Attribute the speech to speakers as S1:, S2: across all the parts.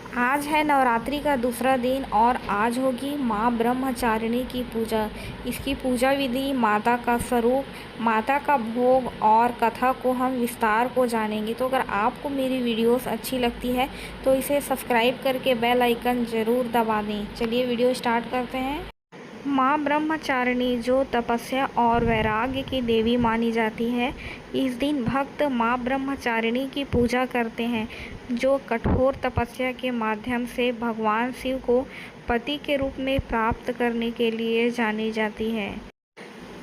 S1: आज है नवरात्रि का दूसरा दिन और आज होगी माँ ब्रह्मचारिणी की पूजा। इसकी पूजा विधि, माता का स्वरूप, माता का भोग और कथा को हम विस्तार को जानेंगे। तो अगर आपको मेरी वीडियोस अच्छी लगती है तो इसे सब्सक्राइब करके बेल आइकन ज़रूर दबा दें। चलिए वीडियो स्टार्ट करते हैं। माँ ब्रह्मचारिणी, जो तपस्या और वैराग्य की देवी मानी जाती है, इस दिन भक्त माँ ब्रह्मचारिणी की पूजा करते हैं, जो कठोर तपस्या के माध्यम से भगवान शिव को पति के रूप में प्राप्त करने के लिए जानी जाती है।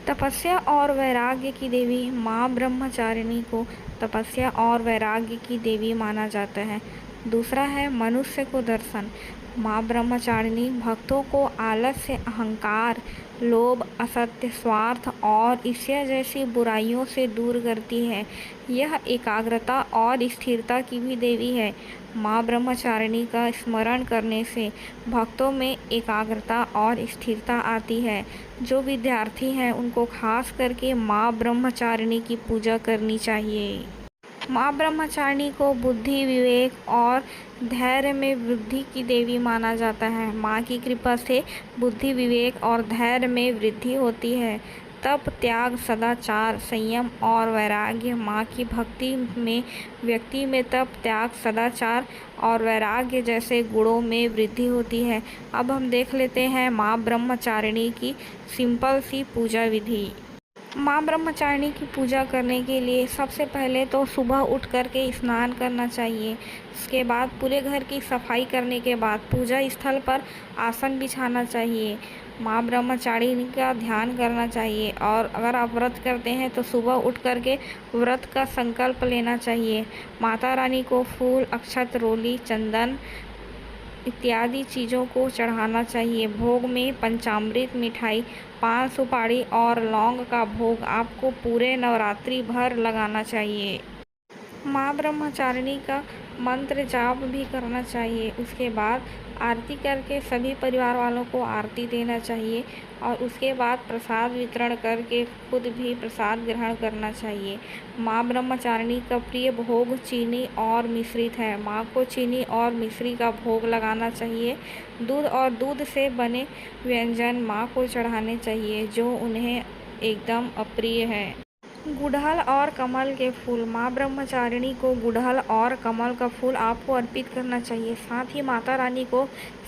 S1: तपस्या और वैराग्य की देवी माँ ब्रह्मचारिणी को तपस्या और वैराग्य की देवी माना जाता है। दूसरा है मनुष्य को दर्शन। माँ ब्रह्मचारिणी भक्तों को आलस्य, अहंकार, लोभ, असत्य, स्वार्थ और ईर्ष्या जैसी बुराइयों से दूर करती है। यह एकाग्रता और स्थिरता की भी देवी है। माँ ब्रह्मचारिणी का स्मरण करने से भक्तों में एकाग्रता और स्थिरता आती है। जो विद्यार्थी हैं उनको खास करके माँ ब्रह्मचारिणी की पूजा करनी चाहिए। माँ ब्रह्मचारिणी को बुद्धि, विवेक और धैर्य में वृद्धि की देवी माना जाता है। माँ की कृपा से बुद्धि, विवेक और धैर्य में वृद्धि होती है। तप, त्याग, सदाचार, संयम और वैराग्य। माँ की भक्ति में व्यक्ति में तप, त्याग, सदाचार और वैराग्य जैसे गुणों में वृद्धि होती है। अब हम देख लेते हैं माँ ब्रह्मचारिणी की सिंपल सी पूजा विधि। माँ ब्रह्मचारिणी की पूजा करने के लिए सबसे पहले तो सुबह उठ करके स्नान करना चाहिए। उसके बाद पूरे घर की सफाई करने के बाद पूजा स्थल पर आसन बिछाना चाहिए। माँ ब्रह्मचारिणी का ध्यान करना चाहिए और अगर आप व्रत करते हैं तो सुबह उठ करके व्रत का संकल्प लेना चाहिए। माता रानी को फूल, अक्षत, रोली, चंदन इत्यादि चीज़ों को चढ़ाना चाहिए। भोग में पंचामृत, मिठाई, पान, सुपारी और लौंग का भोग आपको पूरे नवरात्रि भर लगाना चाहिए। माँ ब्रह्मचारिणी का मंत्र जाप भी करना चाहिए। उसके बाद आरती करके सभी परिवार वालों को आरती देना चाहिए और उसके बाद प्रसाद वितरण करके खुद भी प्रसाद ग्रहण करना चाहिए। माँ ब्रह्मचारिणी का प्रिय भोग चीनी और मिश्रित है। माँ को चीनी और मिश्री का भोग लगाना चाहिए। दूध और दूध से बने व्यंजन माँ को चढ़ाने चाहिए जो उन्हें एकदम अप्रिय है। गुड़हल और कमल के फूल। माँ ब्रह्मचारिणी को गुड़हल और कमल का फूल आपको अर्पित करना चाहिए। साथ ही माता रानी को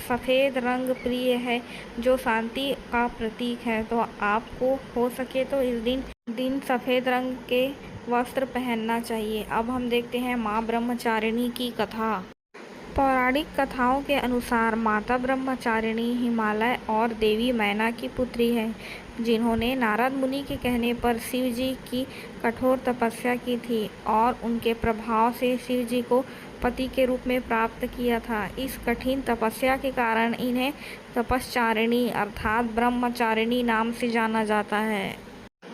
S1: सफ़ेद रंग प्रिय है जो शांति का प्रतीक है, तो आपको हो सके तो इस दिन सफ़ेद रंग के वस्त्र पहनना चाहिए। अब हम देखते हैं माँ ब्रह्मचारिणी की कथा। पौराणिक कथाओं के अनुसार माता ब्रह्मचारिणी हिमालय और देवी मैना की पुत्री है, जिन्होंने नारद मुनि के कहने पर शिव जी की कठोर तपस्या की थी और उनके प्रभाव से शिव जी को पति के रूप में प्राप्त किया था। इस कठिन तपस्या के कारण इन्हें तपश्चारिणी अर्थात ब्रह्मचारिणी नाम से जाना जाता है।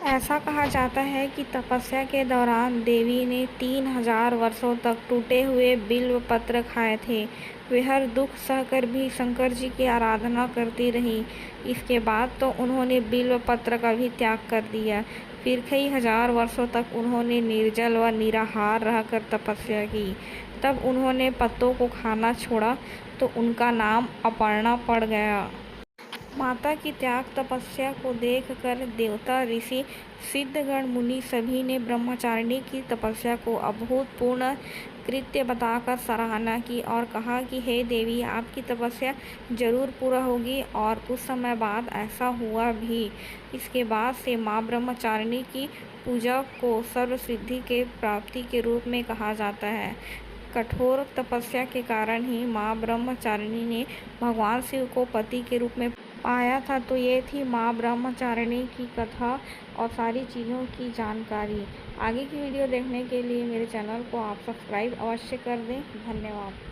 S1: ऐसा कहा जाता है कि तपस्या के दौरान देवी ने 3000 वर्षों तक टूटे हुए बिल्व पत्र खाए थे। वे हर दुख सहकर भी शंकर जी की आराधना करती रही। इसके बाद तो उन्होंने बिल्व पत्र का भी त्याग कर दिया। फिर कई हजार वर्षों तक उन्होंने निर्जल व निराहार रहकर तपस्या की। तब उन्होंने पत्तों को खाना छोड़ा तो उनका नाम अपर्णा पड़ गया। माता की त्याग तपस्या को देखकर देवता, ऋषि, सिद्धगण, मुनि सभी ने ब्रह्मचारिणी की तपस्या को अभूतपूर्व कृत्य बताकर सराहना की और कहा कि हे देवी, आपकी तपस्या जरूर पूरा होगी, और कुछ समय बाद ऐसा हुआ भी। इसके बाद से माँ ब्रह्मचारिणी की पूजा को सर्वसिद्धि के प्राप्ति के रूप में कहा जाता है। कठोर तपस्या के कारण ही माँ ब्रह्मचारिणी ने भगवान शिव को पति के रूप में पाया था। तो ये थी माँ ब्रह्मचारिणी की कथा और सारी चीज़ों की जानकारी। आगे की वीडियो देखने के लिए मेरे चैनल को आप सब्सक्राइब अवश्य कर दें। धन्यवाद।